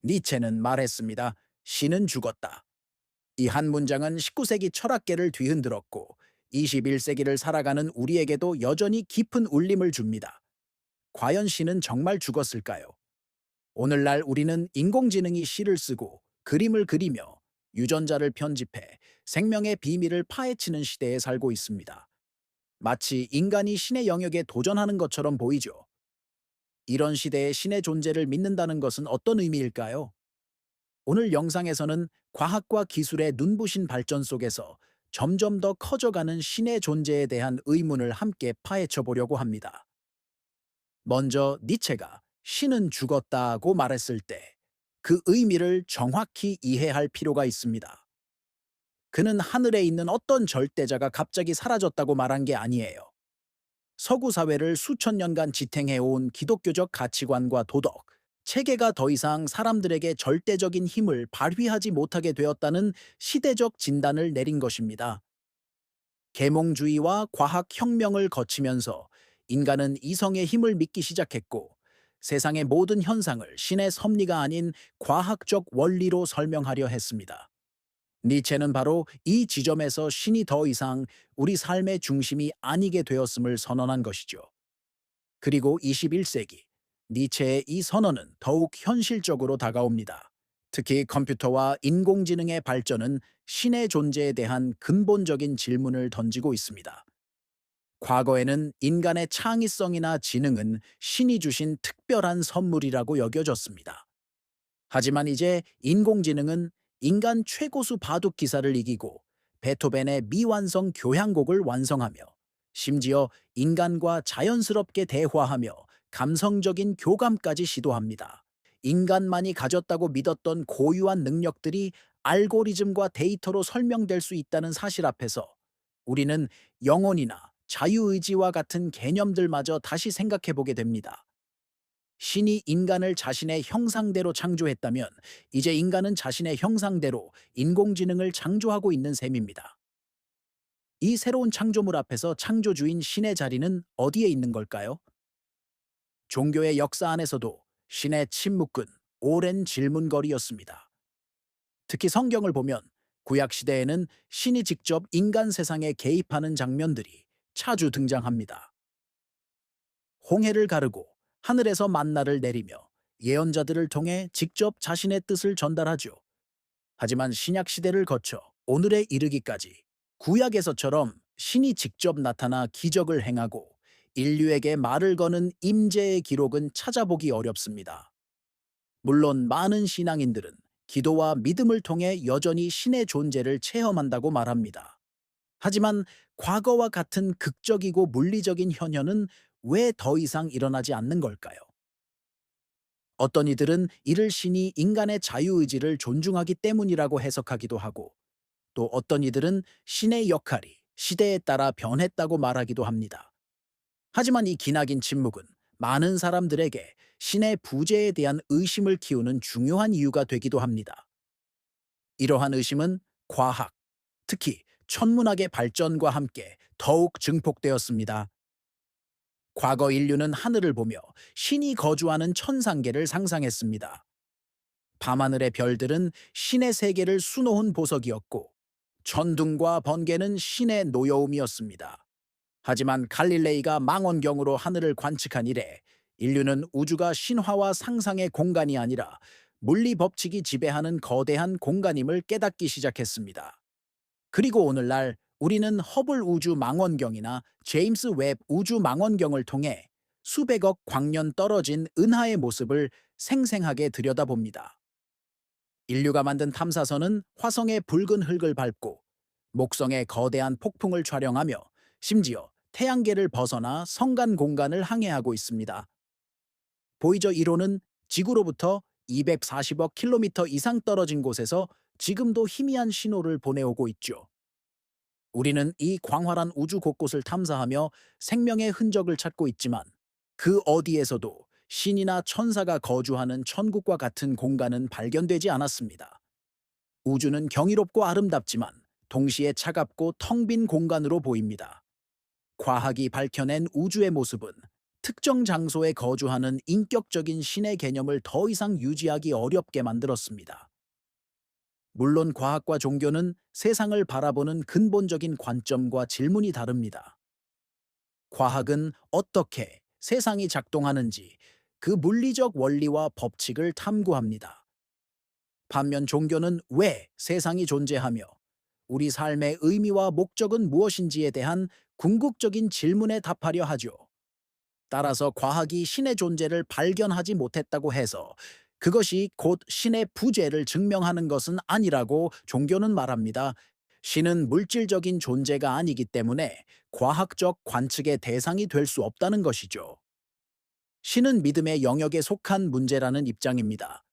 니체는 말했습니다. 신은 죽었다. 이 한 문장은 19세기 철학계를 뒤흔들었고 21세기를 살아가는 우리에게도 여전히 깊은 울림을 줍니다. 과연 신은 정말 죽었을까요? 오늘날 우리는 인공지능이 시를 쓰고 그림을 그리며 유전자를 편집해 생명의 비밀을 파헤치는 시대에 살고 있습니다. 마치 인간이 신의 영역에 도전하는 것처럼 보이죠. 이런 시대에 신의 존재를 믿는다는 것은 어떤 의미일까요? 오늘 영상에서는 과학과 기술의 눈부신 발전 속에서 점점 더 커져가는 신의 존재에 대한 의문을 함께 파헤쳐 보려고 합니다. 먼저 니체가 신은 죽었다고 말했을 때 그 의미를 정확히 이해할 필요가 있습니다. 그는 하늘에 있는 어떤 절대자가 갑자기 사라졌다고 말한 게 아니에요. 서구 사회를 수천 년간 지탱해온 기독교적 가치관과 도덕, 체계가 더 이상 사람들에게 절대적인 힘을 발휘하지 못하게 되었다는 시대적 진단을 내린 것입니다. 계몽주의와 과학혁명을 거치면서 인간은 이성의 힘을 믿기 시작했고 세상의 모든 현상을 신의 섭리가 아닌 과학적 원리로 설명하려 했습니다. 니체는 바로 이 지점에서 신이 더 이상 우리 삶의 중심이 아니게 되었음을 선언한 것이죠. 그리고 21세기, 니체의 이 선언은 더욱 현실적으로 다가옵니다. 특히 컴퓨터와 인공지능의 발전은 신의 존재에 대한 근본적인 질문을 던지고 있습니다. 과거에는 인간의 창의성이나 지능은 신이 주신 특별한 선물이라고 여겨졌습니다. 하지만 이제 인공지능은 인간 최고수 바둑 기사를 이기고 베토벤의 미완성 교향곡을 완성하며 심지어 인간과 자연스럽게 대화하며 감성적인 교감까지 시도합니다. 인간만이 가졌다고 믿었던 고유한 능력들이 알고리즘과 데이터로 설명될 수 있다는 사실 앞에서 우리는 영혼이나 자유의지와 같은 개념들마저 다시 생각해 보게 됩니다. 신이 인간을 자신의 형상대로 창조했다면 이제 인간은 자신의 형상대로 인공지능을 창조하고 있는 셈입니다. 이 새로운 창조물 앞에서 창조주인 신의 자리는 어디에 있는 걸까요? 종교의 역사 안에서도 신의 침묵은 오랜 질문거리였습니다. 특히 성경을 보면 구약 시대에는 신이 직접 인간 세상에 개입하는 장면들이 자주 등장합니다. 홍해를 가르고 하늘에서 만나를 내리며 예언자들을 통해 직접 자신의 뜻을 전달하죠. 하지만 신약 시대를 거쳐 오늘에 이르기까지 구약에서처럼 신이 직접 나타나 기적을 행하고 인류에게 말을 거는 임재의 기록은 찾아보기 어렵습니다. 물론 많은 신앙인들은 기도와 믿음을 통해 여전히 신의 존재를 체험한다고 말합니다. 하지만 과거와 같은 극적이고 물리적인 현현은 왜 더 이상 일어나지 않는 걸까요? 어떤 이들은 이를 신이 인간의 자유의지를 존중하기 때문이라고 해석하기도 하고 또 어떤 이들은 신의 역할이 시대에 따라 변했다고 말하기도 합니다. 하지만 이 기나긴 침묵은 많은 사람들에게 신의 부재에 대한 의심을 키우는 중요한 이유가 되기도 합니다. 이러한 의심은 과학, 특히 천문학의 발전과 함께 더욱 증폭되었습니다. 과거 인류는 하늘을 보며 신이 거주하는 천상계를 상상했습니다. 밤하늘의 별들은 신의 세계를 수놓은 보석이었고 천둥과 번개는 신의 노여움이었습니다. 하지만 갈릴레이가 망원경으로 하늘을 관측한 이래 인류는 우주가 신화와 상상의 공간이 아니라 물리 법칙이 지배하는 거대한 공간임을 깨닫기 시작했습니다. 그리고 오늘날 우리는 허블 우주 망원경이나 제임스 웹 우주 망원경을 통해 수백억 광년 떨어진 은하의 모습을 생생하게 들여다봅니다. 인류가 만든 탐사선은 화성의 붉은 흙을 밟고 목성의 거대한 폭풍을 촬영하며 심지어 태양계를 벗어나 성간 공간을 항해하고 있습니다. 보이저 1호는 지구로부터 240억 킬로미터 이상 떨어진 곳에서 지금도 희미한 신호를 보내오고 있죠. 우리는 이 광활한 우주 곳곳을 탐사하며 생명의 흔적을 찾고 있지만 그 어디에서도 신이나 천사가 거주하는 천국과 같은 공간은 발견되지 않았습니다. 우주는 경이롭고 아름답지만 동시에 차갑고 텅 빈 공간으로 보입니다. 과학이 밝혀낸 우주의 모습은 특정 장소에 거주하는 인격적인 신의 개념을 더 이상 유지하기 어렵게 만들었습니다. 물론 과학과 종교는 세상을 바라보는 근본적인 관점과 질문이 다릅니다. 과학은 어떻게 세상이 작동하는지 그 물리적 원리와 법칙을 탐구합니다. 반면 종교는 왜 세상이 존재하며 우리 삶의 의미와 목적은 무엇인지에 대한 궁극적인 질문에 답하려 하죠. 따라서 과학이 신의 존재를 발견하지 못했다고 해서 그것이 곧 신의 부재를 증명하는 것은 아니라고 종교는 말합니다. 신은 물질적인 존재가 아니기 때문에 과학적 관측의 대상이 될 수 없다는 것이죠. 신은 믿음의 영역에 속한 문제라는 입장입니다.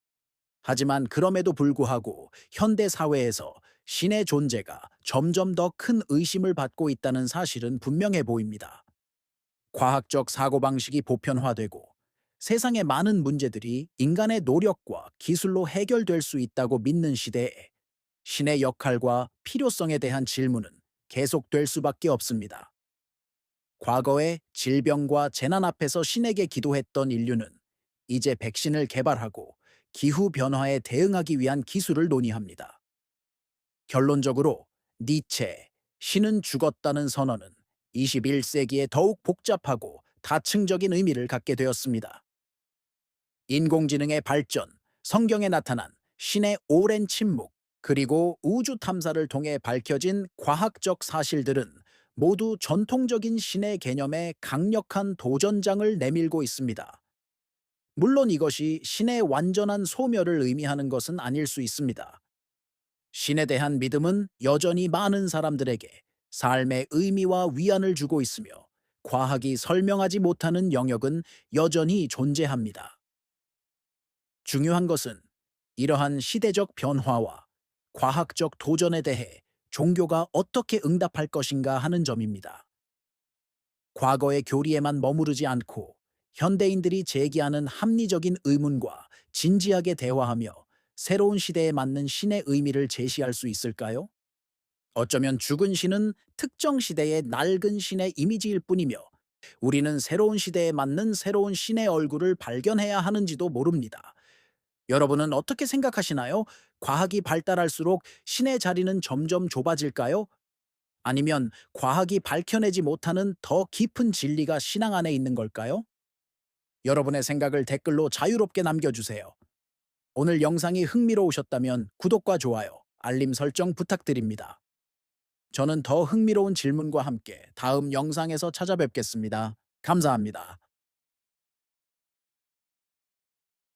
하지만 그럼에도 불구하고 현대 사회에서 신의 존재가 점점 더 큰 의심을 받고 있다는 사실은 분명해 보입니다. 과학적 사고방식이 보편화되고 세상의 많은 문제들이 인간의 노력과 기술로 해결될 수 있다고 믿는 시대에 신의 역할과 필요성에 대한 질문은 계속될 수밖에 없습니다. 과거에 질병과 재난 앞에서 신에게 기도했던 인류는 이제 백신을 개발하고 기후변화에 대응하기 위한 기술을 논의합니다. 결론적으로 니체, 신은 죽었다는 선언은 21세기에 더욱 복잡하고 다층적인 의미를 갖게 되었습니다. 인공지능의 발전, 성경에 나타난 신의 오랜 침묵, 그리고 우주 탐사를 통해 밝혀진 과학적 사실들은 모두 전통적인 신의 개념에 강력한 도전장을 내밀고 있습니다. 물론 이것이 신의 완전한 소멸을 의미하는 것은 아닐 수 있습니다. 신에 대한 믿음은 여전히 많은 사람들에게 삶의 의미와 위안을 주고 있으며 과학이 설명하지 못하는 영역은 여전히 존재합니다. 중요한 것은 이러한 시대적 변화와 과학적 도전에 대해 종교가 어떻게 응답할 것인가 하는 점입니다. 과거의 교리에만 머무르지 않고 현대인들이 제기하는 합리적인 의문과 진지하게 대화하며 새로운 시대에 맞는 신의 의미를 제시할 수 있을까요? 어쩌면 죽은 신은 특정 시대의 낡은 신의 이미지일 뿐이며 우리는 새로운 시대에 맞는 새로운 신의 얼굴을 발견해야 하는지도 모릅니다. 여러분은 어떻게 생각하시나요? 과학이 발달할수록 신의 자리는 점점 좁아질까요? 아니면 과학이 밝혀내지 못하는 더 깊은 진리가 신앙 안에 있는 걸까요? 여러분의 생각을 댓글로 자유롭게 남겨주세요. 오늘 영상이 흥미로우셨다면 구독과 좋아요, 알림 설정 부탁드립니다. 저는 더 흥미로운 질문과 함께 다음 영상에서 찾아뵙겠습니다. 감사합니다.